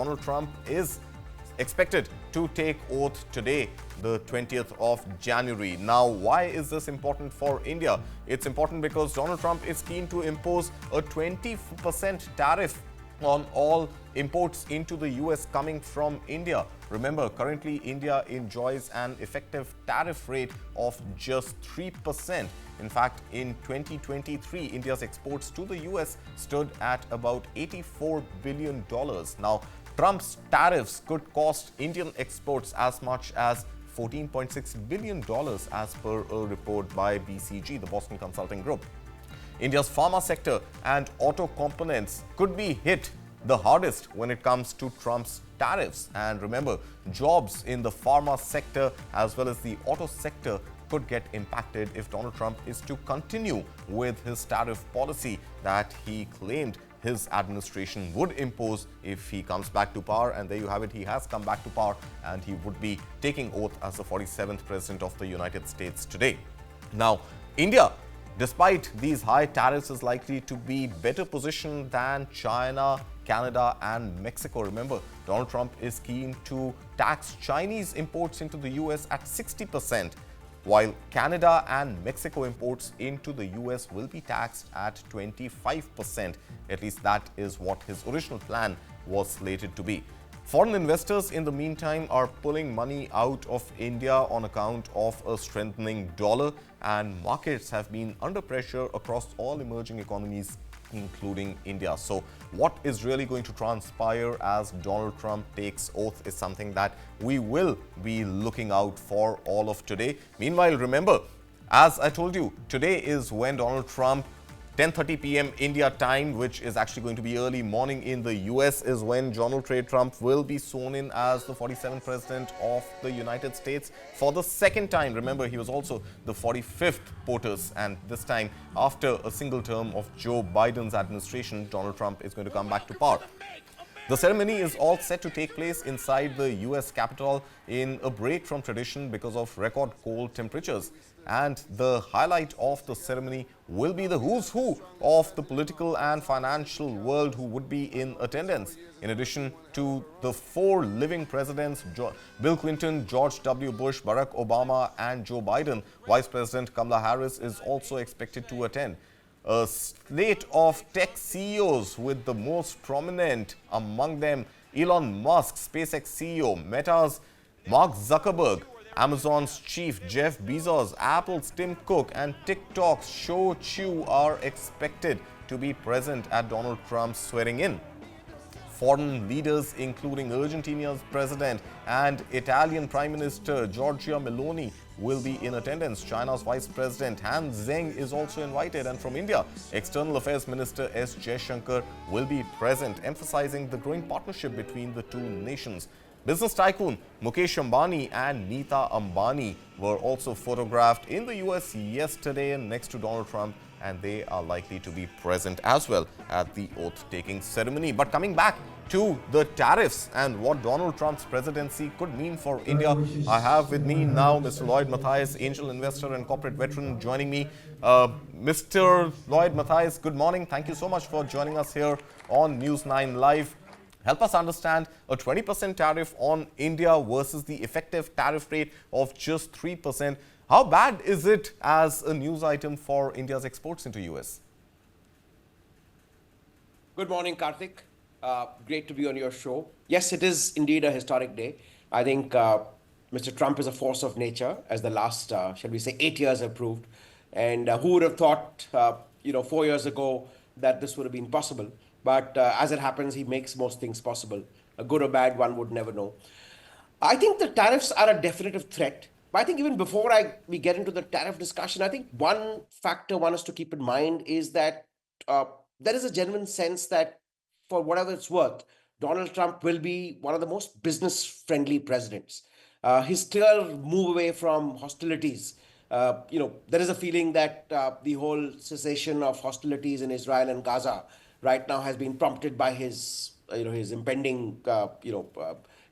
Donald Trump is expected to take oath today, the 20th of January. Now, why is this important for India? It's important because Donald Trump is keen to impose a 20% tariff on all imports into the US coming from India. Remember, currently India enjoys an effective tariff rate of just 3%. In fact, in 2023, India's exports to the US stood at about $84 billion. Now, Trump's tariffs could cost Indian exports as much as $14.6 billion as per a report by BCG, the Boston Consulting Group. India's pharma sector and auto components could be hit the hardest when it comes to Trump's tariffs. And remember, jobs in the pharma sector as well as the auto sector could get impacted if Donald Trump is to continue with his tariff policy that he claimed his administration would impose if he comes back to power. And there you have it, he has come back to power and he would be taking oath as the 47th president of the United States today. Now, India, despite these high tariffs, is likely to be better positioned than China, Canada and Mexico. Remember, Donald Trump is keen to tax Chinese imports into the US at 60%, while Canada and Mexico imports into the US will be taxed at 25%. At least that is what his original plan was slated to be. Foreign investors, in the meantime, are pulling money out of India on account of a strengthening dollar, and markets have been under pressure across all emerging economies, including India. So what is really going to transpire as Donald Trump takes oath is something that we will be looking out for all of today. Meanwhile, remember, as I told you, today is when Donald Trump, 10:30 p.m. India time, which is actually going to be early morning in the US, is when Donald J. Trump will be sworn in as the 47th president of the United States for the second time. Remember, he was also the 45th POTUS, and this time, after a single term of Joe Biden's administration, Donald Trump is going to come back to power. The ceremony is all set to take place inside the US Capitol in a break from tradition because of record cold temperatures. And the highlight of the ceremony will be the who's who of the political and financial world who would be in attendance. In addition to the four living presidents, Bill Clinton, George W. Bush, Barack Obama and Joe Biden, Vice President Kamala Harris is also expected to attend. A slate of tech CEOs, with the most prominent among them Elon Musk, SpaceX CEO, Meta's Mark Zuckerberg, Amazon's chief Jeff Bezos, Apple's Tim Cook and TikTok's Shou Chew are expected to be present at Donald Trump's swearing in. Foreign leaders, including Argentina's president and Italian Prime Minister Giorgia Meloni, will be in attendance. China's Vice President Han Zheng is also invited, and from India, External Affairs Minister S. Jaishankar will be present, emphasizing the growing partnership between the two nations. Business tycoon Mukesh Ambani and Neeta Ambani were also photographed in the US yesterday next to Donald Trump, and they are likely to be present as well at the oath-taking ceremony. But coming back to the tariffs and what Donald Trump's presidency could mean for India, I have with me now Mr. Lloyd Mathias, angel investor and corporate veteran, joining me. Mr. Lloyd Mathias, good morning. Thank you so much for joining us here on News9 Live. Help us understand a 20% tariff on India versus the effective tariff rate of just 3%. How bad is it as a news item for India's exports into US? Good morning, Karthik. Great to be on your show. Yes, it is indeed a historic day. I think Mr. Trump is a force of nature, as the last, shall we say, 8 years have proved. And who would have thought, 4 years ago that this would have been possible? But as it happens, he makes most things possible. A good or bad, one would never know. I think the tariffs are a definitive threat. But I think even before we get into the tariff discussion, I think one factor one has to keep in mind is that there is a genuine sense that, for whatever it's worth, Donald Trump will be one of the most business-friendly presidents. His clear move away from hostilities. There is a feeling that the whole cessation of hostilities in Israel and Gaza right now has been prompted by his impending,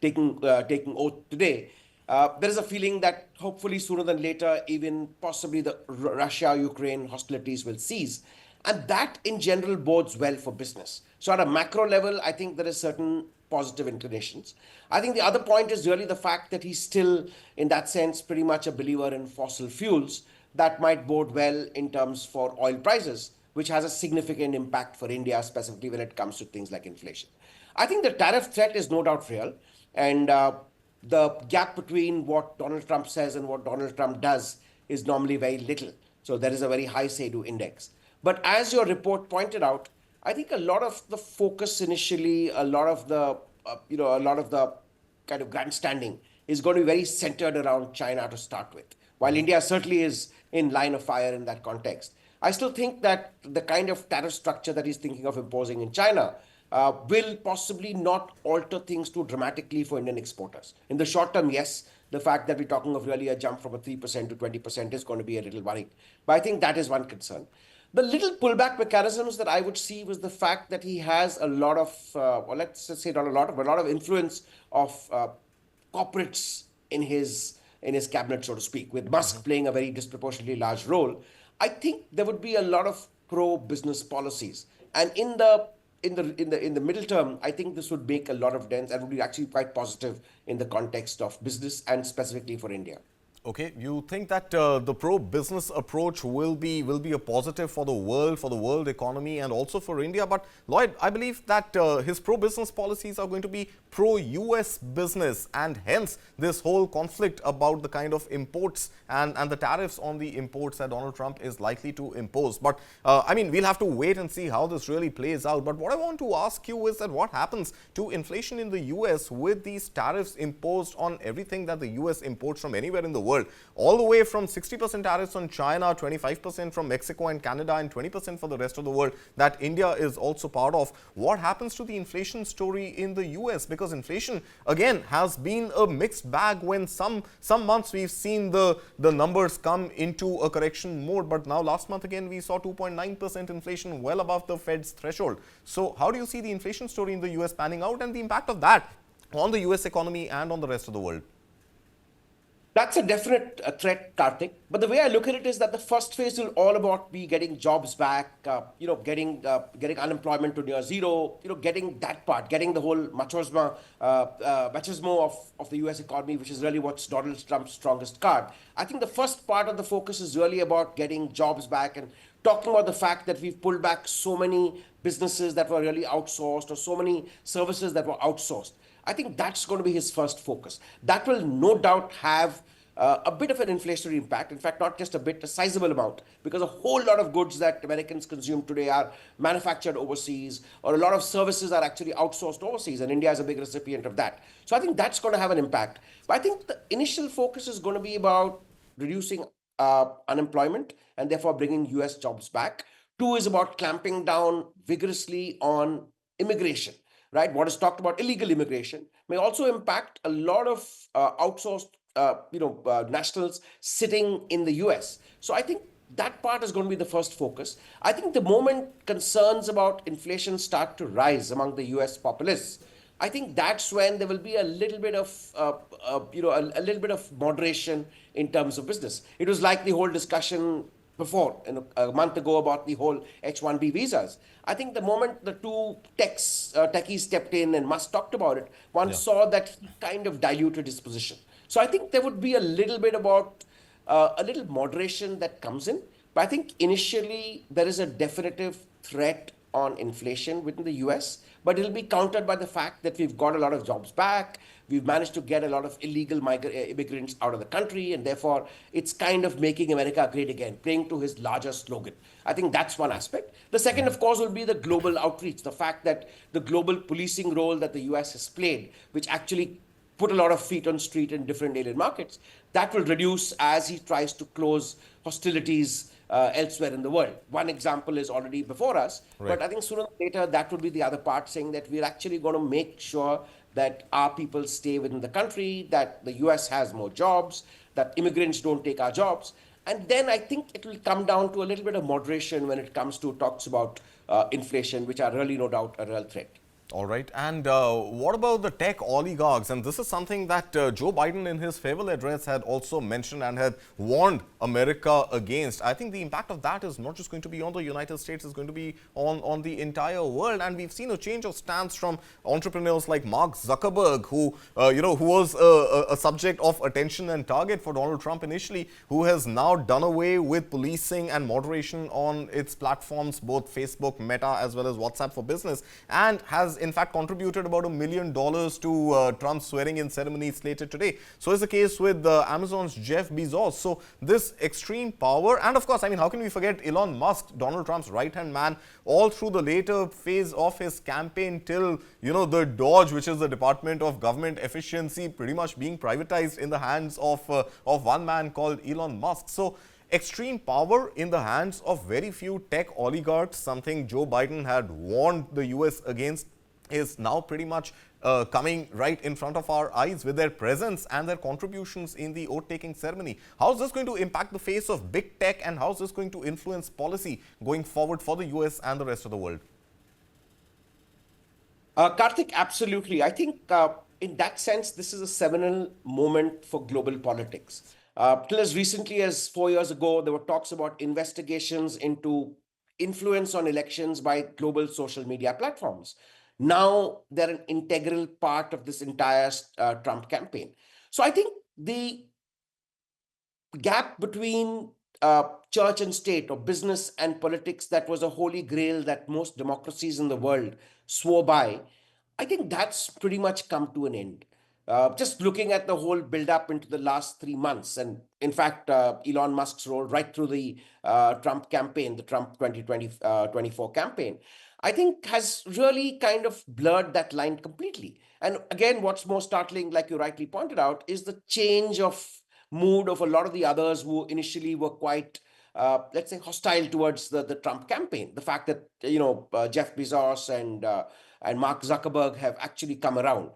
taking oath today. There is a feeling that hopefully sooner than later, even possibly the Russia-Ukraine hostilities will cease. And that in general bodes well for business. So at a macro level, I think there is certain positive inclinations. I think the other point is really the fact that he's still, in that sense, pretty much a believer in fossil fuels. That might bode well in terms for oil prices, which has a significant impact for India, specifically when it comes to things like inflation. I think the tariff threat is no doubt real, and the gap between what Donald Trump says and what Donald Trump does is normally very little. So there is a very high say-do index. But as your report pointed out, I think a lot of the focus initially, a lot of the kind of grandstanding is going to be very centered around China to start with. While India certainly is in line of fire in that context, I still think that the kind of tariff structure that he's thinking of imposing in China will possibly not alter things too dramatically for Indian exporters. In the short term, yes, the fact that we're talking of really a jump from a 3% to 20% is going to be a little worrying. But I think that is one concern. The little pullback mechanisms that I would see was the fact that he has a lot of, or let's just say not a lot of influence of corporates in his cabinet, so to speak, with Musk playing a very disproportionately large role. I think there would be a lot of pro-business policies, and in the middle term, I think this would make a lot of dents and would be actually quite positive in the context of business and specifically for India. Okay, you think that the pro-business approach will be a positive for the world economy, and also for India. But Lloyd, I believe that his pro-business policies are going to be pro-US business, and hence this whole conflict about the kind of imports and the tariffs on the imports that Donald Trump is likely to impose. But I mean, we'll have to wait and see how this really plays out. But what I want to ask you is that what happens to inflation in the US with these tariffs imposed on everything that the US imports from anywhere in the world? All the way from 60% tariffs on China, 25% from Mexico and Canada, and 20% for the rest of the world that India is also part of. What happens to the inflation story in the US? Because inflation, again, has been a mixed bag. When some months we've seen the numbers come into a correction mode, but now last month again we saw 2.9% inflation, well above the Fed's threshold. So how do you see the inflation story in the US panning out, and the impact of that on the US economy and on the rest of the world? That's a definite threat, Karthik. But the way I look at it is that the first phase will all about be getting jobs back, getting unemployment to near zero, getting that part, getting the whole machismo of the US economy, which is really what's Donald Trump's strongest card. I think the first part of the focus is really about getting jobs back and talking about the fact that we've pulled back so many businesses that were really outsourced, or so many services that were outsourced. I think that's going to be his first focus. That will no doubt have a bit of an inflationary impact. In fact, not just a bit, a sizable amount, because a whole lot of goods that Americans consume today are manufactured overseas, or a lot of services are actually outsourced overseas, and India is a big recipient of that. So I think that's going to have an impact. But I think the initial focus is going to be about reducing unemployment and therefore bringing US jobs back. Two is about clamping down vigorously on immigration. Right, what is talked about illegal immigration may also impact a lot of outsourced, nationals sitting in the US. So I think that part is going to be the first focus. I think the moment concerns about inflation start to rise among the US populace, I think that's when there will be a little bit of, a little bit of moderation in terms of business. It was like the whole discussion before, a month ago, about the whole H-1B visas. I think the moment the two techies stepped in and Musk talked about it, one saw that he kind of diluted his position. So I think there would be a little bit about a little moderation that comes in. But I think initially there is a definitive threat on inflation within the US, but it'll be countered by the fact that we've got a lot of jobs back. We've managed to get a lot of illegal immigrants out of the country, and therefore it's kind of making America great again, playing to his larger slogan. I think that's one aspect. The second, of course, will be the global outreach, the fact that the global policing role that the US has played, which actually put a lot of feet on street in different alien markets, that will reduce as he tries to close hostilities elsewhere in the world. One example is already before us, but I think sooner or later that would be the other part, saying that we're actually going to make sure that our people stay within the country, that the US has more jobs, that immigrants don't take our jobs. And then I think it will come down to a little bit of moderation when it comes to talks about inflation, which are really no doubt a real threat. All right. And what about the tech oligarchs? And this is something that Joe Biden in his farewell address had also mentioned and had warned America against. I think the impact of that is not just going to be on the United States, it's going to be on the entire world. And we've seen a change of stance from entrepreneurs like Mark Zuckerberg, who, who was a subject of attention and target for Donald Trump initially, who has now done away with policing and moderation on its platforms, both Facebook, Meta, as well as WhatsApp for Business, and has in fact contributed about $1 million to Trump's swearing-in ceremony slated today. So is the case with Amazon's Jeff Bezos. So this extreme power, and of course, I mean, how can we forget Elon Musk, Donald Trump's right-hand man, all through the later phase of his campaign till, the DOGE, which is the Department of Government Efficiency, pretty much being privatized in the hands of one man called Elon Musk. So extreme power in the hands of very few tech oligarchs, something Joe Biden had warned the US against, is now pretty much coming right in front of our eyes with their presence and their contributions in the oath-taking ceremony. How is this going to impact the face of big tech, and how is this going to influence policy going forward for the US and the rest of the world? Karthik, absolutely. I think in that sense, this is a seminal moment for global politics. Till as recently as 4 years ago, there were talks about investigations into influence on elections by global social media platforms. Now they're an integral part of this entire Trump campaign. So I think the gap between church and state, or business and politics, that was a holy grail that most democracies in the world swore by, I think that's pretty much come to an end. Just looking at the whole build-up into the last 3 months, and in fact, Elon Musk's role right through the Trump campaign, the Trump 2024 campaign, I think has really kind of blurred that line completely. And again, what's more startling, like you rightly pointed out, is the change of mood of a lot of the others who initially were quite, let's say, hostile towards the Trump campaign. The fact that, Jeff Bezos and Mark Zuckerberg have actually come around.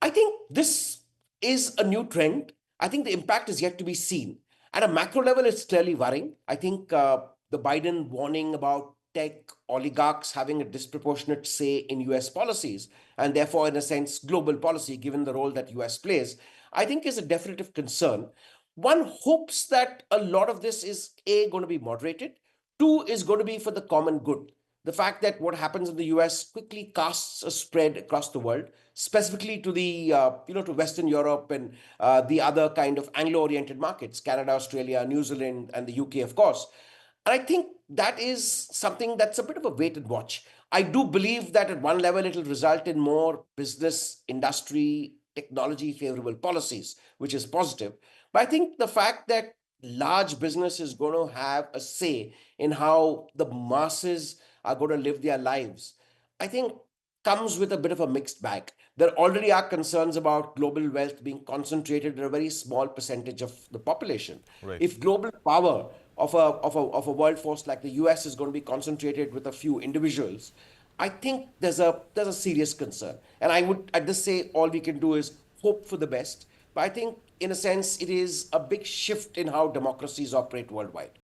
I think this is a new trend. I think the impact is yet to be seen. At a macro level, it's clearly worrying. I think the Biden warning about tech oligarchs having a disproportionate say in US policies, and therefore, in a sense, global policy, given the role that US plays, I think is a definitive concern. One hopes that a lot of this is A, going to be moderated, two, is going to be for the common good. The fact that what happens in the US quickly casts a spread across the world, specifically to the to Western Europe and the other kind of Anglo-oriented markets, Canada, Australia, New Zealand, and the UK, of course. And I think that is something that's a bit of a wait and watch. I do believe that at one level it'll result in more business, industry, technology favorable policies, which is positive. But I think the fact that large business is going to have a say in how the masses are going to live their lives, I think comes with a bit of a mixed bag. There already are concerns about global wealth being concentrated in a very small percentage of the population. Right. If global power of a world force like the US is going to be concentrated with a few individuals, I think there's a serious concern. And I would at this say all we can do is hope for the best. But I think in a sense it is a big shift in how democracies operate worldwide.